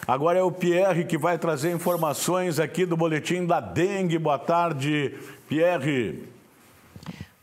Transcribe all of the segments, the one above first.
Agora é o Pierre que vai trazer informações aqui do boletim da dengue. Boa tarde, Pierre.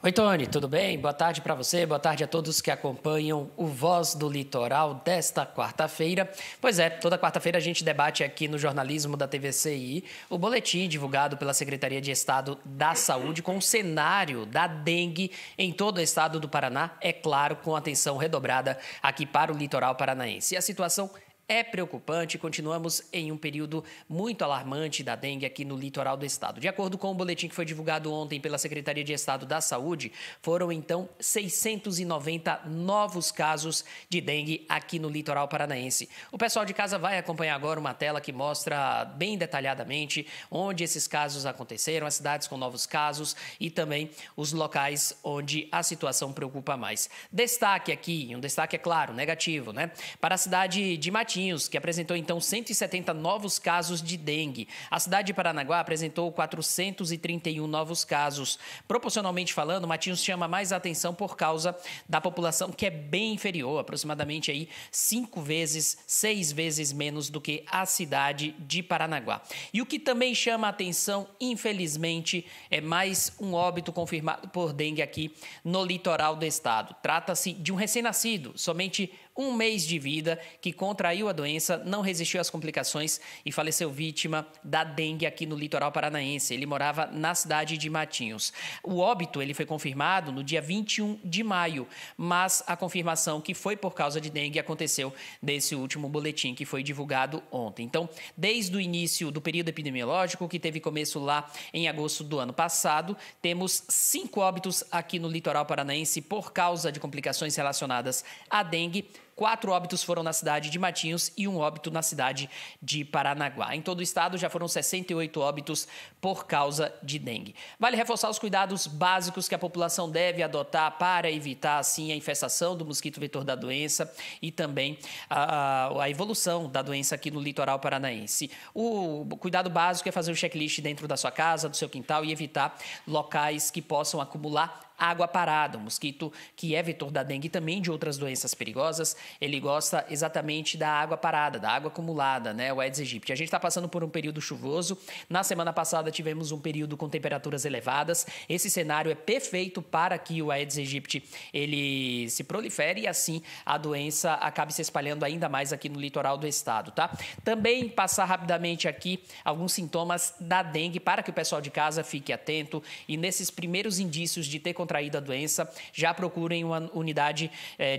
Oi, Tony, tudo bem? Boa tarde para você, boa tarde a todos que acompanham o Voz do Litoral desta quarta-feira. Pois é, toda quarta-feira a gente debate aqui no jornalismo da TVCI o boletim divulgado pela Secretaria de Estado da Saúde com o cenário da dengue em todo o estado do Paraná, é claro, com atenção redobrada aqui para o litoral paranaense. E a situação é preocupante, continuamos em um período muito alarmante da dengue aqui no litoral do estado. De acordo com o boletim que foi divulgado ontem pela Secretaria de Estado da Saúde, foram então 690 novos casos de dengue aqui no litoral paranaense. O pessoal de casa vai acompanhar agora uma tela que mostra bem detalhadamente onde esses casos aconteceram, as cidades com novos casos e também os locais onde a situação preocupa mais. Destaque aqui, um destaque, é claro, negativo, né? Para a cidade de Matinhos, que apresentou então 170 novos casos de dengue. A cidade de Paranaguá apresentou 431 novos casos. Proporcionalmente falando, Matinhos chama mais atenção por causa da população que é bem inferior, aproximadamente aí 5 vezes, 6 vezes menos do que a cidade de Paranaguá. E o que também chama atenção, infelizmente, é mais um óbito confirmado por dengue aqui no litoral do estado. Trata-se de um recém-nascido, somente 1 mês de vida, que contraiu a doença, não resistiu às complicações e faleceu vítima da dengue aqui no litoral paranaense. Ele morava na cidade de Matinhos. O óbito ele foi confirmado no dia 21 de maio, mas a confirmação que foi por causa de dengue aconteceu nesse último boletim que foi divulgado ontem. Então, desde o início do período epidemiológico, que teve começo lá em agosto do ano passado, temos 5 óbitos aqui no litoral paranaense por causa de complicações relacionadas à dengue. 4 óbitos foram na cidade de Matinhos e 1 óbito na cidade de Paranaguá. Em todo o estado já foram 68 óbitos por causa de dengue. Vale reforçar os cuidados básicos que a população deve adotar para evitar, assim, a infestação do mosquito vetor da doença e também a evolução da doença aqui no litoral paranaense. O cuidado básico é fazer o checklist dentro da sua casa, do seu quintal e evitar locais que possam acumular água parada. O mosquito, que é vetor da dengue e também de outras doenças perigosas, ele gosta exatamente da água parada, da água acumulada, né? O Aedes aegypti. A gente está passando por um período chuvoso. Na semana passada tivemos um período com temperaturas elevadas. Esse cenário é perfeito para que o Aedes aegypti ele se prolifere e assim a doença acabe se espalhando ainda mais aqui no litoral do estado, tá? Também passar rapidamente aqui alguns sintomas da dengue para que o pessoal de casa fique atento e nesses primeiros indícios de ter contraído a doença, já procurem uma unidade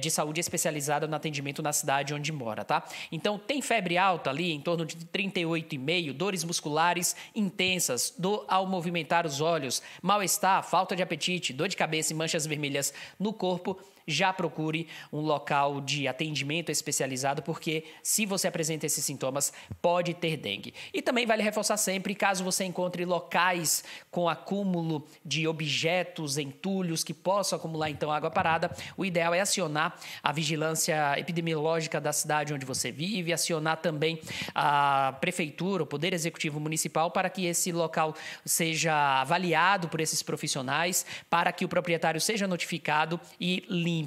de saúde especializada no atendimento na cidade onde mora, tá? Então, tem febre alta ali, em torno de 38,5, dores musculares intensas, dor ao movimentar os olhos, mal-estar, falta de apetite, dor de cabeça e manchas vermelhas no corpo, já procure um local de atendimento especializado, porque se você apresenta esses sintomas, pode ter dengue. E também vale reforçar sempre, caso você encontre locais com acúmulo de objetos, entulhos que possam acumular então água parada, o ideal é acionar a vigilância epidemiológica da cidade onde você vive, acionar também a prefeitura, o Poder Executivo Municipal, para que esse local seja avaliado por esses profissionais, para que o proprietário seja notificado e limpe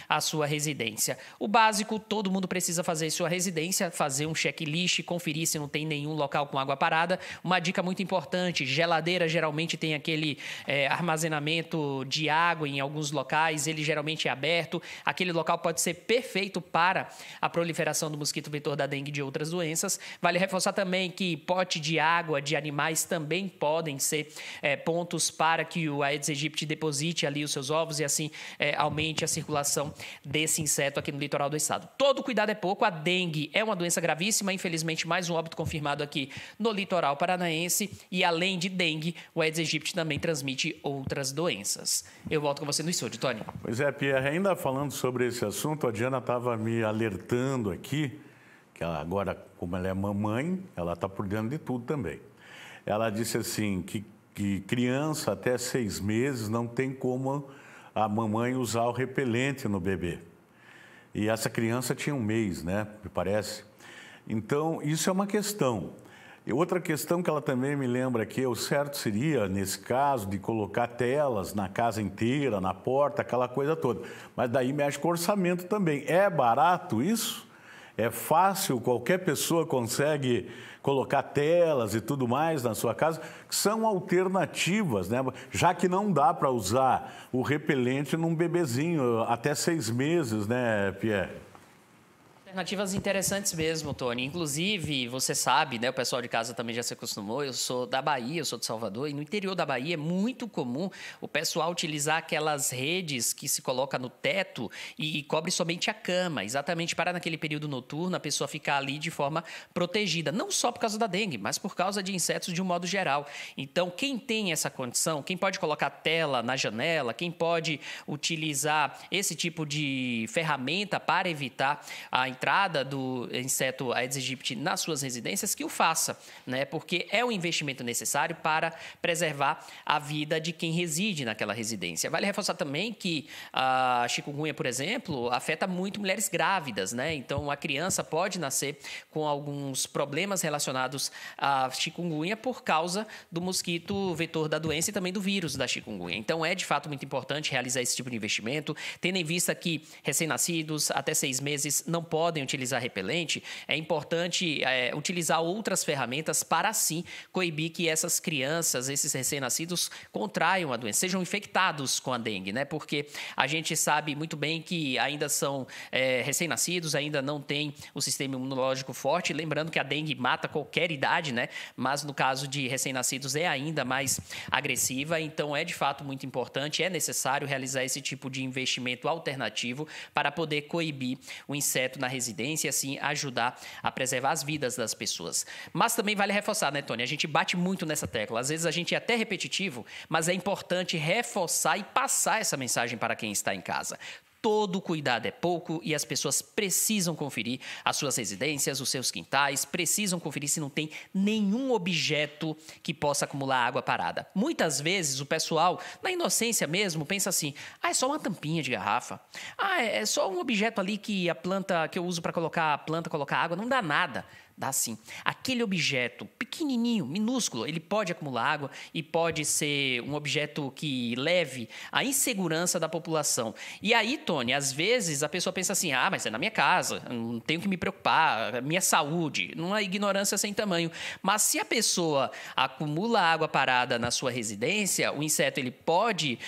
a sua residência. O básico, todo mundo precisa fazer em sua residência, fazer um checklist, conferir se não tem nenhum local com água parada. Uma dica muito importante, geladeira geralmente tem aquele armazenamento de água em alguns locais, ele geralmente é aberto. Aquele local pode ser perfeito para a proliferação do mosquito vetor da dengue e de outras doenças. Vale reforçar também que pote de água de animais também podem ser pontos para que o Aedes aegypti deposite ali os seus ovos e assim aumente a circulação desse inseto aqui no litoral do estado. Todo cuidado é pouco, a dengue é uma doença gravíssima, infelizmente mais um óbito confirmado aqui no litoral paranaense e além de dengue, o Aedes aegypti também transmite outras doenças. Eu volto com você no estúdio, Tony. Pois é, Pierre, ainda falando sobre esse assunto, a Diana estava me alertando aqui, que ela, agora, como ela é mamãe, ela está por dentro de tudo também. Ela disse assim, que criança até 6 meses não tem como a mamãe usar o repelente no bebê. E essa criança tinha 1 mês, né? Me parece. Então, isso é uma questão. E outra questão que ela também me lembra aqui, o certo seria, nesse caso, de colocar telas na casa inteira, na porta, aquela coisa toda. Mas daí mexe com o orçamento também. É barato isso? É fácil, qualquer pessoa consegue colocar telas e tudo mais na sua casa, que são alternativas, né? Já que não dá para usar o repelente num bebezinho até 6 meses, né, Pierre? Alternativas interessantes mesmo, Tony. Inclusive, você sabe, né? O pessoal de casa também já se acostumou. Eu sou da Bahia, eu sou de Salvador, e no interior da Bahia é muito comum o pessoal utilizar aquelas redes que se coloca no teto e cobre somente a cama, exatamente para naquele período noturno a pessoa ficar ali de forma protegida, não só por causa da dengue, mas por causa de insetos de um modo geral. Então, quem tem essa condição, quem pode colocar tela na janela, quem pode utilizar esse tipo de ferramenta para evitar a entrada do inseto Aedes aegypti nas suas residências, que o faça, né? Porque é um investimento necessário para preservar a vida de quem reside naquela residência. Vale reforçar também que a chikungunya, por exemplo, afeta muito mulheres grávidas, né? Então, a criança pode nascer com alguns problemas relacionados à chikungunya por causa do mosquito vetor da doença e também do vírus da chikungunya. Então, é de fato muito importante realizar esse tipo de investimento, tendo em vista que recém-nascidos até 6 meses não podem utilizar repelente. É importante utilizar outras ferramentas para, assim, coibir que essas crianças, esses recém-nascidos, contraiam a doença, sejam infectados com a dengue, né? Porque a gente sabe muito bem que ainda são recém-nascidos, ainda não têm o sistema imunológico forte. Lembrando que a dengue mata qualquer idade, né? Mas no caso de recém-nascidos é ainda mais agressiva. Então, é de fato muito importante, é necessário realizar esse tipo de investimento alternativo para poder coibir o inseto na residência e assim ajudar a preservar as vidas das pessoas. Mas também vale reforçar, né, Tony? A gente bate muito nessa tecla. Às vezes a gente é até repetitivo, mas é importante reforçar e passar essa mensagem para quem está em casa. Todo cuidado é pouco e as pessoas precisam conferir as suas residências, os seus quintais, precisam conferir se não tem nenhum objeto que possa acumular água parada. Muitas vezes o pessoal, na inocência mesmo, pensa assim: é só uma tampinha de garrafa. É só um objeto ali que a planta que eu uso para colocar a planta, colocar água, não dá nada. Dá sim. Aquele objeto pequenininho, minúsculo, ele pode acumular água e pode ser um objeto que leve à insegurança da população. E aí, Tony, às vezes a pessoa pensa assim: mas é na minha casa, não tenho que me preocupar, minha saúde, não é ignorância sem tamanho. Mas se a pessoa acumula água parada na sua residência, o inseto ele pode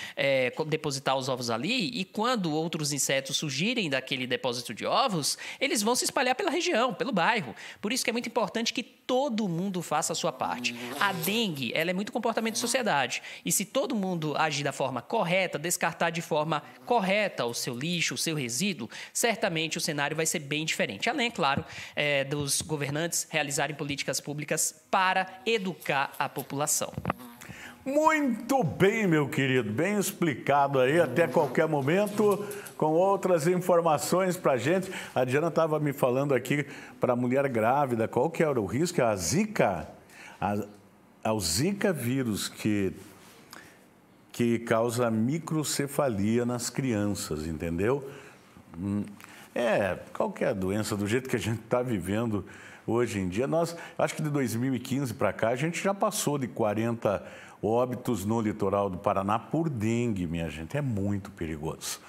depositar os ovos ali e quando outros insetos surgirem daquele depósito de ovos, eles vão se espalhar pela região, pelo bairro. Por isso que é muito importante que todo mundo faça a sua parte. A dengue, ela é muito comportamento de sociedade. E se todo mundo agir da forma correta, descartar de forma correta o seu lixo, o seu resíduo, certamente o cenário vai ser bem diferente. Além, claro, dos governantes realizarem políticas públicas para educar a população. Muito bem, meu querido, bem explicado aí, até qualquer momento, com outras informações para a gente. A Diana estava me falando aqui para a mulher grávida, qual que era o risco? A Zika, o Zika vírus que causa microcefalia nas crianças, entendeu? Qualquer doença, do jeito que a gente está vivendo hoje em dia, acho que de 2015 para cá, a gente já passou de 40 óbitos no litoral do Paraná por dengue, minha gente. É muito perigoso.